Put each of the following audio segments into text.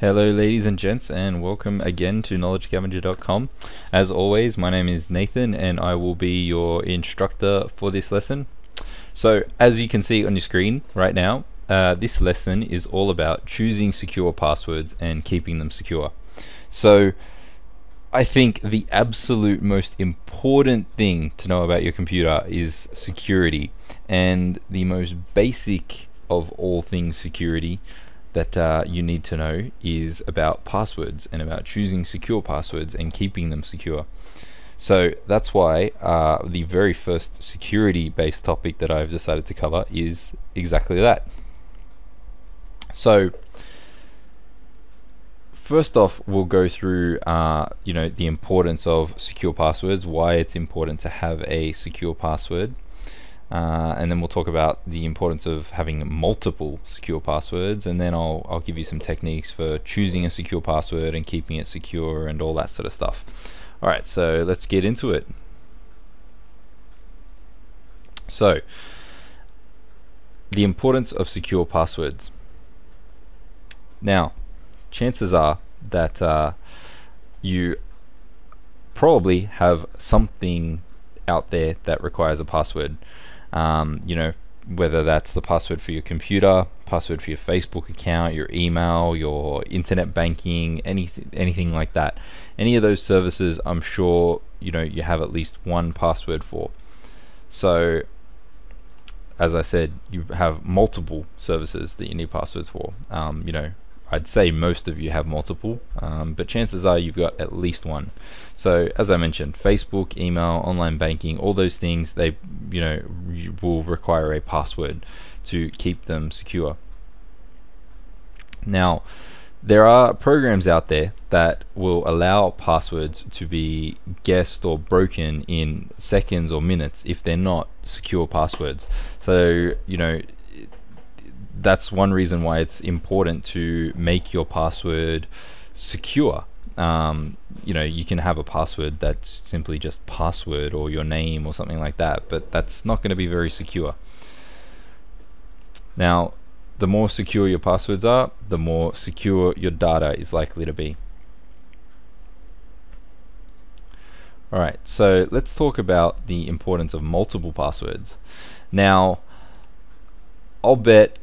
Hello ladies and gents, and welcome again to knowledgescavenger.com. As always, my name is Nathan and I will be your instructor for this lesson. So as you can see on your screen right now, this lesson is all about choosing secure passwords and keeping them secure. So I think the absolute most important thing to know about your computer is security, and the most basic of all things security that you need to know is about passwords and about choosing secure passwords and keeping them secure. So that's why the very first security based topic that I've decided to cover is exactly that. So first off, we'll go through the importance of secure passwords, why it's important to have a secure password, and then we'll talk about the importance of having multiple secure passwords, and then I'll give you some techniques for choosing a secure password and keeping it secure and all that sort of stuff. Alright, so let's get into it. So, the importance of secure passwords. Now, chances are that you probably have something out there that requires a password. Whether that's the password for your computer, password for your Facebook account, your email, your internet banking, anything like that. Any of those services, I'm sure you have at least one password for. So as I said, you have multiple services that you need passwords for. I'd say most of you have multiple, but chances are you've got at least one. So as I mentioned, Facebook, email, online banking, all those things, they will require a password to keep them secure. Now, there are programs out there that will allow passwords to be guessed or broken in seconds or minutes if they're not secure passwords. So that's one reason why it's important to make your password secure. You can have a password that's simply just password or your name or something like that, but that's not going to be very secure. Now, the more secure your passwords are, the more secure your data is likely to be. Alright, so let's talk about the importance of multiple passwords. Now, I'll bet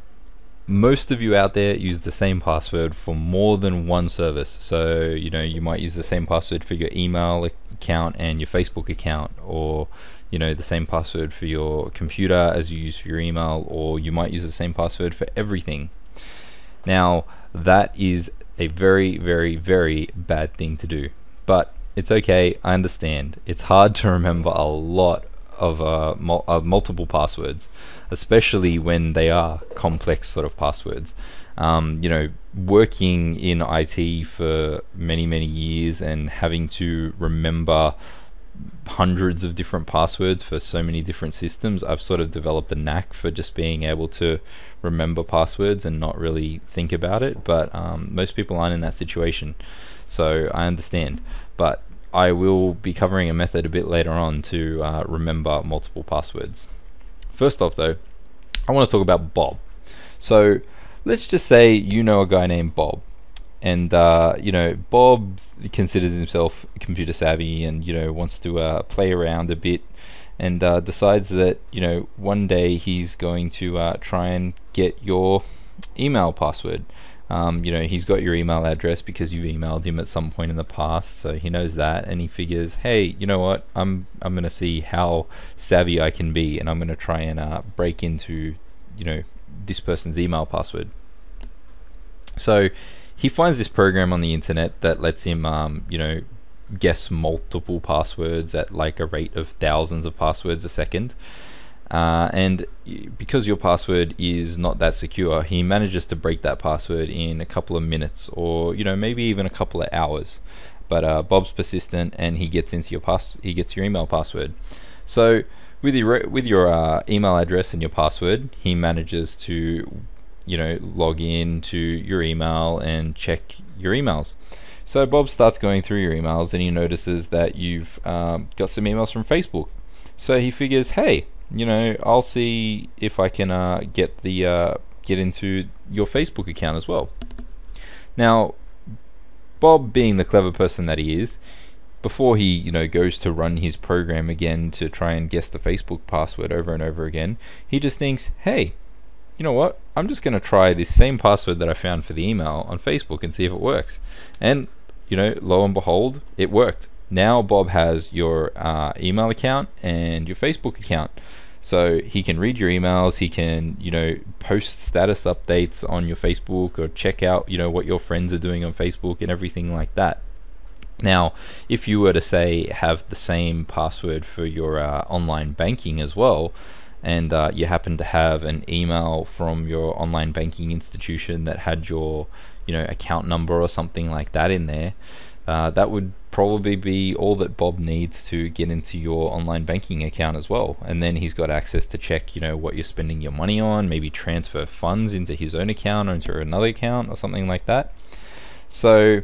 most of you out there use the same password for more than one service. So you might use the same password for your email account and your Facebook account, or the same password for your computer as you use for your email, or you might use the same password for everything. Now that is a very, very, very bad thing to do, but it's okay. I understand it's hard to remember a lot of multiple passwords, especially when they are complex sort of passwords. Working in IT for many years and having to remember hundreds of different passwords for so many different systems, I've sort of developed a knack for just being able to remember passwords and not really think about it. But most people aren't in that situation, so I understand. But I will be covering a method a bit later on to remember multiple passwords. First off though, I want to talk about Bob. So let's just say you know a guy named Bob, and Bob considers himself computer savvy and wants to play around a bit, and decides that one day he's going to try and get your email password. He's got your email address because you've emailed him at some point in the past, so he knows that, and he figures, hey, you know what, I'm gonna see how savvy I can be, and I'm gonna try and break into this person's email password. So he finds this program on the internet that lets him guess multiple passwords at like a rate of thousands of passwords a second. And because your password is not that secure, he manages to break that password in a couple of minutes, or maybe even a couple of hours. But Bob's persistent, and he gets into your email password. So with your email address and your password, he manages to log in to your email and check your emails. So Bob starts going through your emails, and he notices that you've got some emails from Facebook. So he figures, hey, I'll see if I can get into your Facebook account as well. Now, Bob, being the clever person that he is, before he goes to run his program again to try and guess the Facebook password over and over again, he just thinks, hey, you know what, I'm just going to try this same password that I found for the email on Facebook and see if it works. And lo and behold, it worked. Now Bob has your email account and your Facebook account, so he can read your emails, he can post status updates on your Facebook, or check out what your friends are doing on Facebook and everything like that. Now, if you were to say have the same password for your online banking as well, and you happen to have an email from your online banking institution that had your account number or something like that in there, that would probably be all that Bob needs to get into your online banking account as well. And then he's got access to check what you're spending your money on, maybe transfer funds into his own account or into another account or something like that. So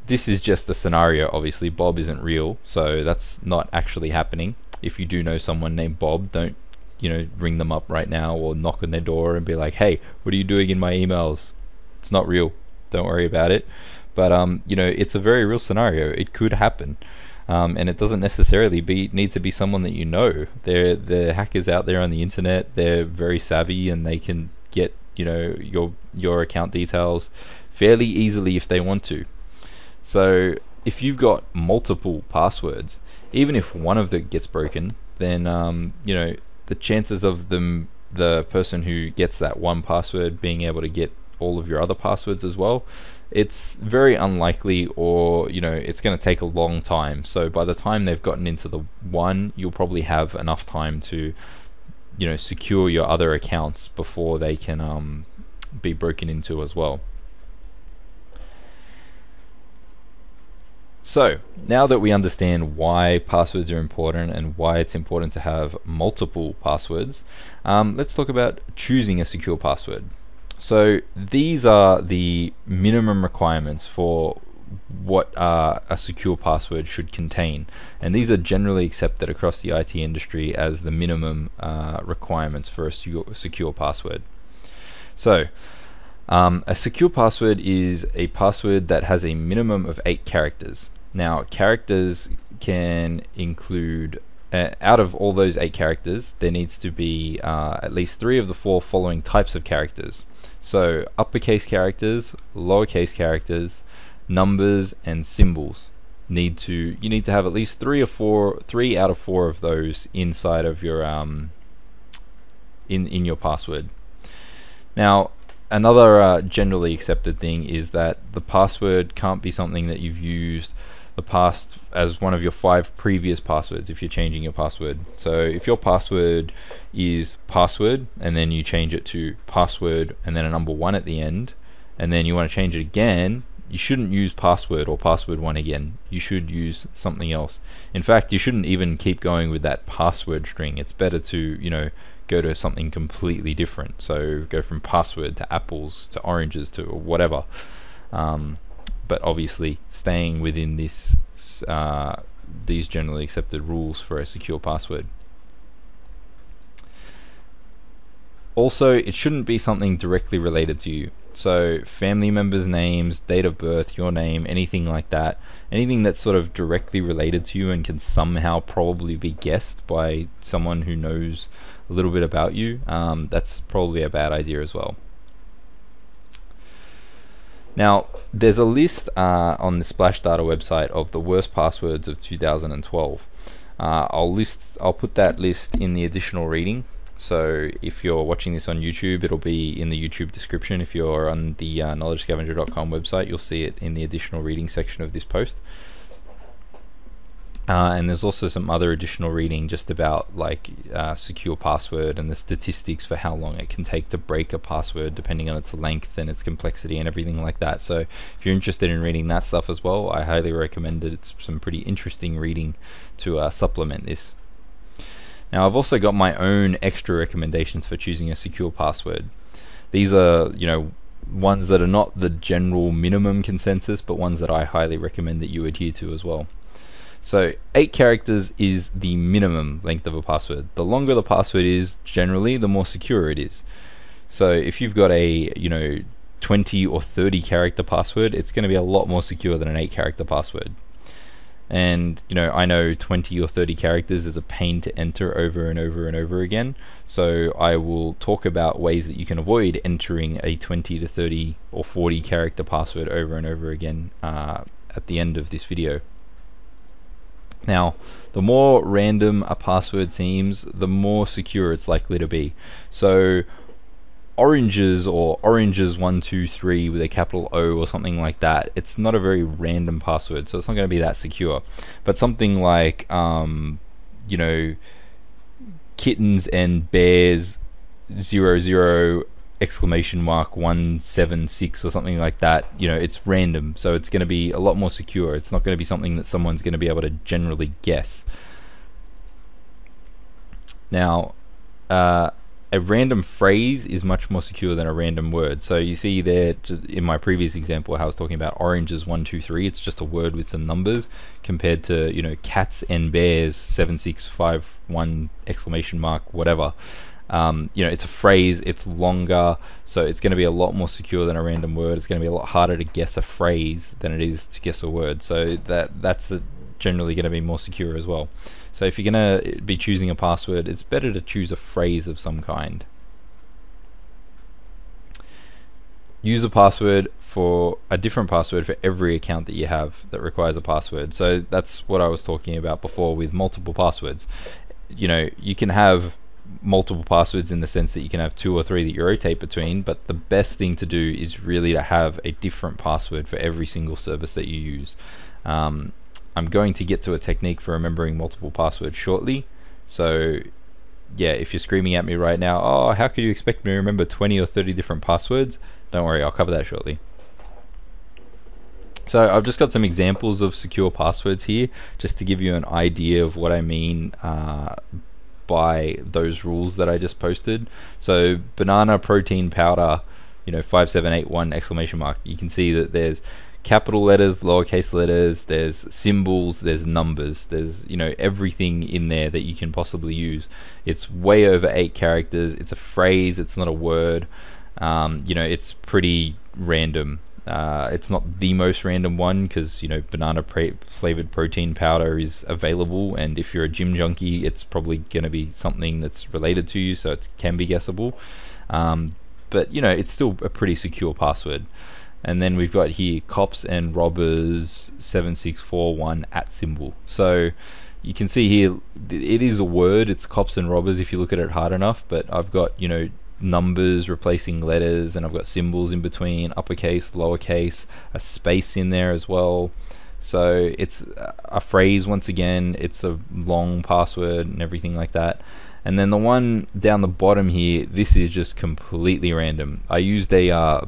this is just a scenario. Obviously Bob isn't real, so that's not actually happening. If you do know someone named Bob, don't ring them up right now or knock on their door and be like, hey, what are you doing in my emails? It's not real, don't worry about it. But it's a very real scenario. It could happen, and it doesn't necessarily need to be someone that you know. They're hackers out there on the internet. They're very savvy, and they can get your account details fairly easily if they want to. So if you've got multiple passwords, even if one of them gets broken, then the chances of the person who gets that one password being able to get all of your other passwords as well, it's very unlikely, or it's going to take a long time. So by the time they've gotten into the one, you'll probably have enough time to secure your other accounts before they can be broken into as well. So now that we understand why passwords are important and why it's important to have multiple passwords, let's talk about choosing a secure password. So these are the minimum requirements for what a secure password should contain, and these are generally accepted across the IT industry as the minimum requirements for a secure password. So a secure password is a password that has a minimum of 8 characters. Now, characters can include, out of all those 8 characters, there needs to be at least 3 of the 4 following types of characters. So uppercase characters, lowercase characters, numbers, and symbols. You need to have at least 3 out of 4 of those inside of your in your password. Now, another generally accepted thing is that the password can't be something that you've used the past as one of your 5 previous passwords if you're changing your password. So if your password is password and then you change it to password and then a number 1 at the end, and then you want to change it again, you shouldn't use password or password 1 again. You should use something else. In fact, you shouldn't even keep going with that password string. It's better to go to something completely different. So go from password to apples to oranges to whatever. But obviously staying within these generally accepted rules for a secure password. Also, it shouldn't be something directly related to you. So family members' names, date of birth, your name, anything like that, anything that's sort of directly related to you and can somehow probably be guessed by someone who knows a little bit about you, that's probably a bad idea as well. Now, there's a list on the Splashdata website of the worst passwords of 2012. I'll put that list in the additional reading. So if you're watching this on YouTube, it'll be in the YouTube description. If you're on the knowledgescavenger.com website, you'll see it in the additional reading section of this post. And there's also some other additional reading just about like secure password and the statistics for how long it can take to break a password depending on its length and its complexity and everything like that. So if you're interested in reading that stuff as well, I highly recommend it. It's some pretty interesting reading to supplement this. Now, I've also got my own extra recommendations for choosing a secure password. These are ones that are not the general minimum consensus, but ones that I highly recommend that you adhere to as well. So 8 characters is the minimum length of a password. The longer the password is, generally, the more secure it is. So if you've got a 20 or 30 character password, it's going to be a lot more secure than an 8 character password. And I know 20 or 30 characters is a pain to enter over and over and over again, so I will talk about ways that you can avoid entering a 20 to 30 or 40 character password over and over again at the end of this video. Now, the more random a password seems, the more secure it's likely to be. So oranges, or oranges123 with a capital O or something like that, it's not a very random password, so it's not going to be that secure. But something like kittens and bears 00 exclamation mark 176 or something like that, it's random, so it's going to be a lot more secure. It's not going to be something that someone's going to be able to generally guess. Now, a random phrase is much more secure than a random word. So you see there in my previous example how I was talking about oranges 123, it's just a word with some numbers, compared to cats and bears 7651 exclamation mark whatever. It's a phrase, it's longer, so it's going to be a lot more secure than a random word. It's going to be a lot harder to guess a phrase than it is to guess a word, so that's generally going to be more secure as well. So if you're going to be choosing a password, it's better to choose a phrase of some kind. Use a password for a different password for every account that you have that requires a password. So that's what I was talking about before with multiple passwords. You can have multiple passwords in the sense that you can have 2 or 3 that you rotate between, but the best thing to do is really to have a different password for every single service that you use. I'm going to get to a technique for remembering multiple passwords shortly, so yeah, if you're screaming at me right now, oh, how could you expect me to remember 20 or 30 different passwords? Don't worry, I'll cover that shortly. So I've just got some examples of secure passwords here, just to give you an idea of what I mean by those rules that I just posted. So banana protein powder, 5781 exclamation mark. You can see that there's capital letters, lowercase letters, there's symbols, there's numbers, there's everything in there that you can possibly use. It's way over 8 characters. It's a phrase, it's not a word. It's pretty random. It's not the most random one, because banana flavored protein powder is available, and if you're a gym junkie, it's probably going to be something that's related to you, so it can be guessable. But it's still a pretty secure password. And then we've got here cops and robbers 7641 @. So you can see here it is a word, it's cops and robbers if you look at it hard enough, but I've got numbers replacing letters, and I've got symbols in between, uppercase, lowercase, a space in there as well. So it's a phrase, once again, it's a long password and everything like that. And then the one down the bottom here, this is just completely random. I used a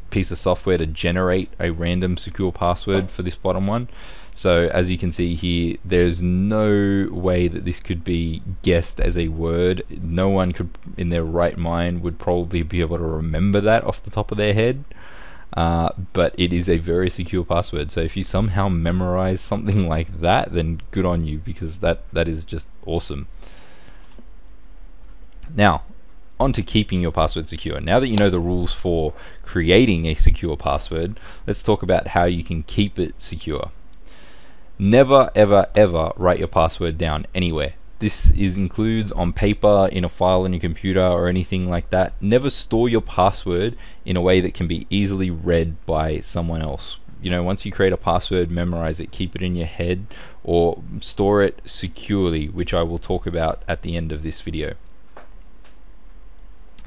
piece of software to generate a random secure password for this bottom one. So as you can see here, there's no way that this could be guessed as a word. No one could in their right mind would probably be able to remember that off the top of their head, but it is a very secure password. So if you somehow memorize something like that, then good on you, because that is just awesome. Now on to keeping your password secure. Now that you know the rules for creating a secure password, let's talk about how you can keep it secure. Never ever ever write your password down anywhere. This includes on paper, in a file on your computer, or anything like that. Never store your password in a way that can be easily read by someone else. Once you create a password, memorize it, keep it in your head, or store it securely, which I will talk about at the end of this video.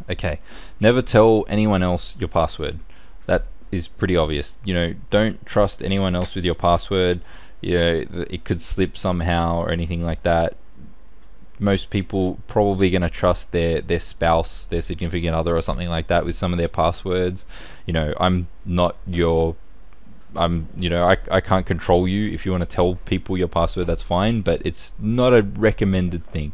Okay, never tell anyone else your password. That is pretty obvious. Don't trust anyone else with your password. It could slip somehow or anything like that. Most people probably going to trust their spouse, their significant other, or something like that with some of their passwords. I'm not your I can't control you. If you want to tell people your password, that's fine, but it's not a recommended thing.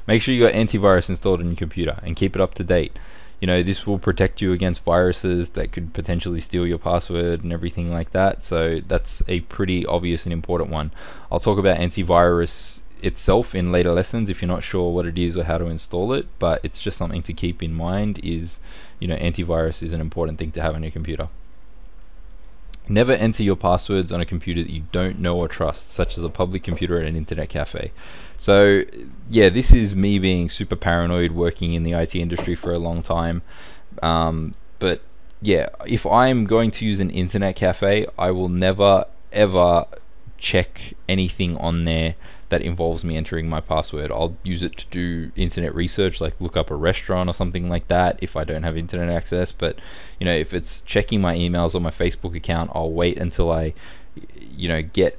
Make sure you got antivirus installed on your computer and keep it up to date. This will protect you against viruses that could potentially steal your password and everything like that. So that's a pretty obvious and important one. I'll talk about antivirus itself in later lessons if you're not sure what it is or how to install it, but it's just something to keep in mind is, antivirus is an important thing to have on your computer. Never enter your passwords on a computer that you don't know or trust, such as a public computer at an internet cafe. So yeah, this is me being super paranoid, working in the IT industry for a long time. But yeah, if I'm going to use an internet cafe, I will never ever check anything on there that involves me entering my password. I'll use it to do internet research, like look up a restaurant or something like that if I don't have internet access. But if it's checking my emails or my Facebook account, I'll wait until I get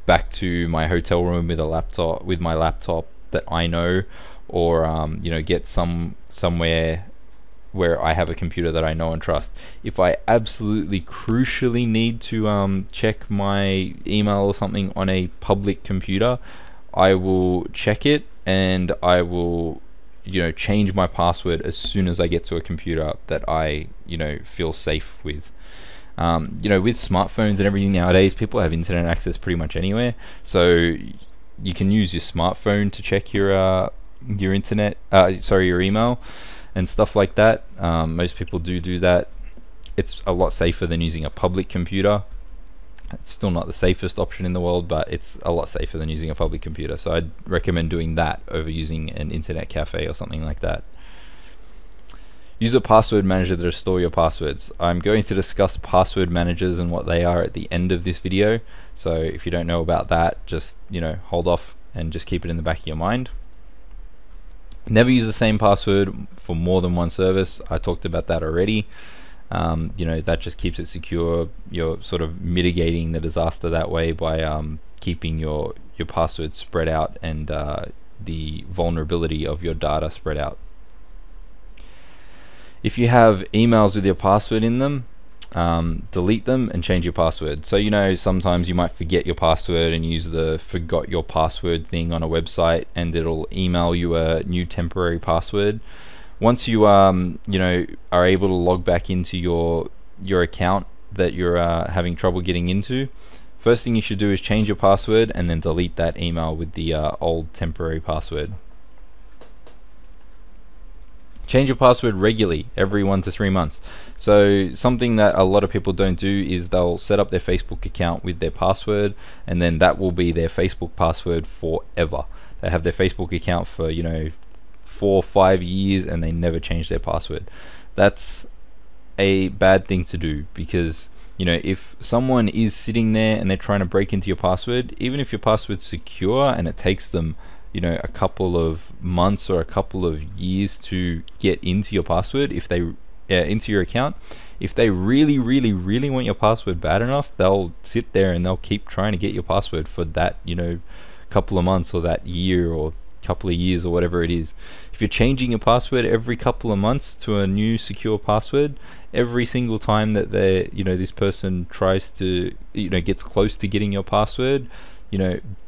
back to my hotel room with my laptop that I know, or get somewhere where I have a computer that I know and trust. If I absolutely crucially need to check my email or something on a public computer, I will check it, and I will change my password as soon as I get to a computer that I feel safe with. With smartphones and everything nowadays, people have internet access pretty much anywhere, so you can use your smartphone to check your your email and stuff like that. Most people do that. It's a lot safer than using a public computer. It's still not the safest option in the world, but it's a lot safer than using a public computer. So I'd recommend doing that over using an internet cafe or something like that. Use a password manager to store your passwords. I'm going to discuss password managers and what they are at the end of this video. So if you don't know about that, just hold off and just keep it in the back of your mind. Never use the same password for more than one service. I talked about that already. That just keeps it secure. You're sort of mitigating the disaster that way by keeping your password spread out and the vulnerability of your data spread out. If you have emails with your password in them, delete them and change your password. So sometimes you might forget your password and use the forgot your password thing on a website, and it'll email you a new temporary password. Once you are able to log back into your account that you're having trouble getting into, first thing you should do is change your password and then delete that email with the old temporary password. Change your password regularly, every 1 to 3 months. So something that a lot of people don't do is they'll set up their Facebook account with their password, and then that will be their Facebook password forever. They have their Facebook account for 4 or 5 years and they never change their password. That's a bad thing to do, because if someone is sitting there and they're trying to break into your password, even if your password's secure and it takes them a couple of months or a couple of years to get into your password, if they into your account, if they really want your password bad enough, they'll sit there and they'll keep trying to get your password for that couple of months or that year or couple of years or whatever it is. If you're changing your password every couple of months to a new secure password, every single time that this person tries to gets close to getting your password,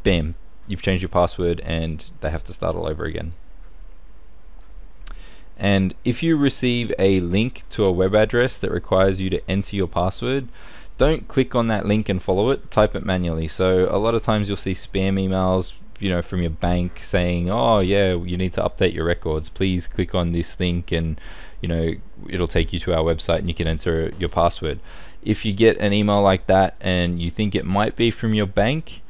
bam, you've changed your password and they have to start all over again. And if you receive a link to a web address that requires you to enter your password, don't click on that link and follow it, type it manually. So a lot of times you'll see spam emails from your bank saying, oh yeah, you need to update your records, please click on this link and it'll take you to our website and you can enter your password. If you get an email like that and you think it might be from your bank,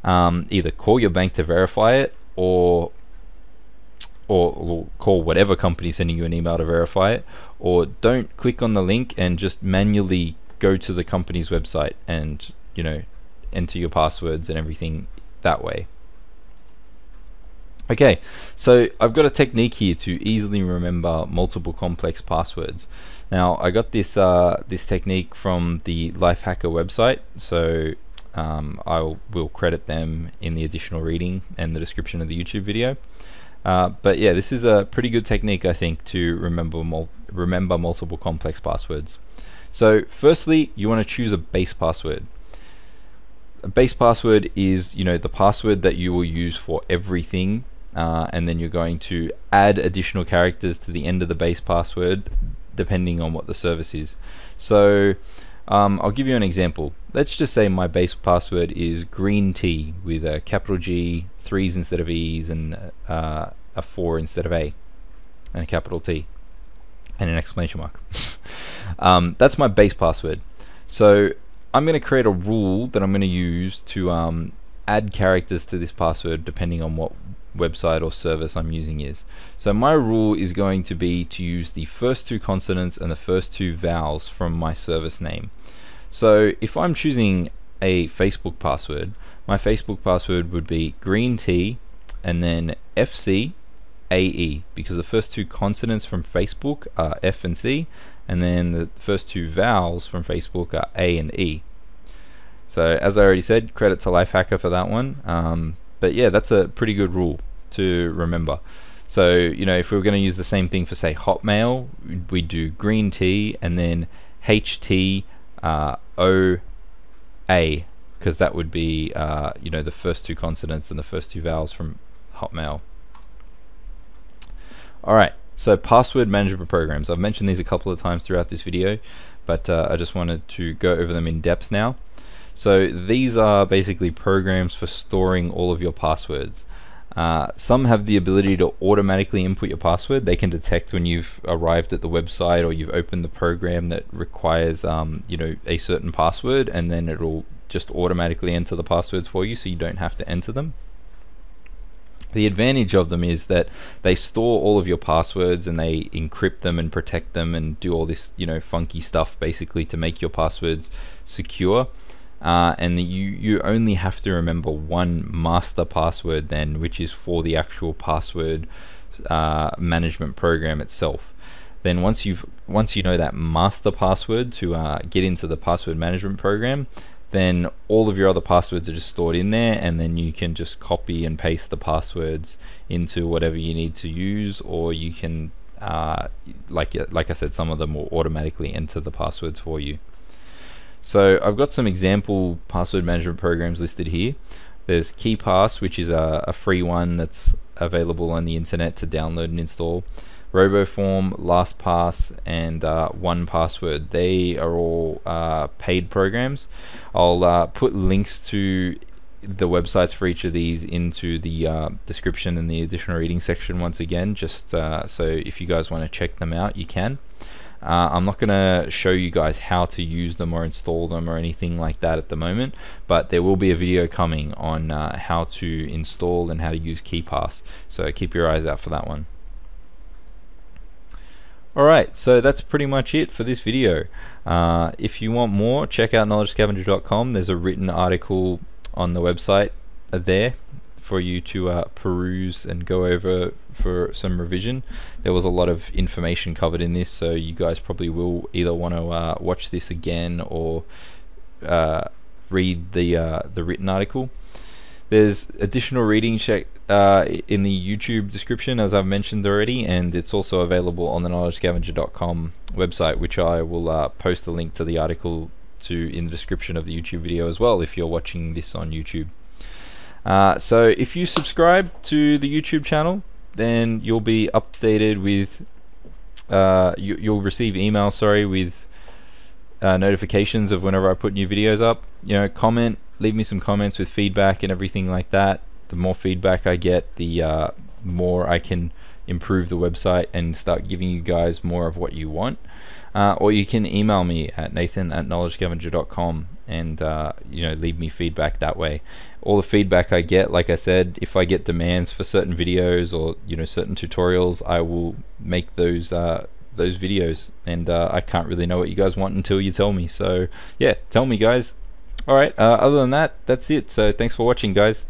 either call your bank to verify it, or call whatever company sending you an email to verify it, or don't click on the link and just manually go to the company's website and enter your passwords and everything that way. Okay, so I've got a technique here to easily remember multiple complex passwords. Now I got this this technique from the Lifehacker website, so I will credit them in the additional reading and the description of the YouTube video. But yeah, this is a pretty good technique, I think, to remember multiple complex passwords. So firstly, you want to choose a base password. A base password is the password that you will use for everything, and then you're going to add additional characters to the end of the base password depending on what the service is. So I'll give you an example. Let's just say my base password is green tea with a capital G, 3's instead of E's, and a 4 instead of A, and a capital T, and an exclamation mark. That's my base password. So I'm going to create a rule that I'm going to use to add characters to this password depending on what website or service I'm using is. So my rule is going to be to use the first 2 consonants and the first 2 vowels from my service name. So if I'm choosing a Facebook password, my Facebook password would be green tea and then FC AE, because the first 2 consonants from Facebook are F and C, and then the first 2 vowels from Facebook are A and E. So as I already said, credit to Lifehacker for that one. But yeah, that's a pretty good rule to remember. So, you know, if we were going to use the same thing for, say, Hotmail, we do green tea and then HT OA, because that would be, you know, the first 2 consonants and the first 2 vowels from Hotmail. Alright, so password management programs. I've mentioned these a couple of times throughout this video, but I just wanted to go over them in depth now. So these are basically programs for storing all of your passwords. Some have the ability to automatically input your password. They can detect when you've arrived at the website or you've opened the program that requires you know, a certain password, and then it'll just automatically enter the passwords for you so you don't have to enter them. The advantage of them is that they store all of your passwords and they encrypt them and protect them and do all this, you know, funky stuff basically to make your passwords secure. And you only have to remember one master password then, which is for the actual password management program itself. Then once you know that master password to get into the password management program, then all of your other passwords are just stored in there, and then you can just copy and paste the passwords into whatever you need to use, or you can like I said, some of them will automatically enter the passwords for you. So I've got some example password management programs listed here. There's KeePass, which is a free one that's available on the internet to download and install. RoboForm, LastPass, and 1Password. They are all paid programs. I'll put links to the websites for each of these into the description and the additional reading section once again, just so if you guys want to check them out, you can. I'm not going to show you guys how to use them or install them or anything like that at the moment, but there will be a video coming on how to install and how to use KeePass, so keep your eyes out for that one. Alright, so that's pretty much it for this video. If you want more, check out knowledgescavenger.com. There's a written article on the website there for you to peruse and go over for some revision. There was a lot of information covered in this, so you guys probably will either want to watch this again or read the written article. There's additional reading in the YouTube description, as I've mentioned already, and it's also available on the knowledgescavenger.com website, which I will post a link to the article in the description of the YouTube video as well if you're watching this on YouTube. So if you subscribe to the YouTube channel, then you'll be updated with you'll receive emails, with notifications of whenever I put new videos up. You know, comment, leave me some comments with feedback and everything like that. The more feedback I get, the more I can improve the website and start giving you guys more of what you want. Or you can email me at nathan@knowledgescavenger.com and you know, leave me feedback that way. All the feedback I get, like I said, if I get demands for certain videos or, you know, certain tutorials, I will make those videos, and I can't really know what you guys want until you tell me. So yeah, tell me, guys. Alright, other than that, that's it. So thanks for watching, guys.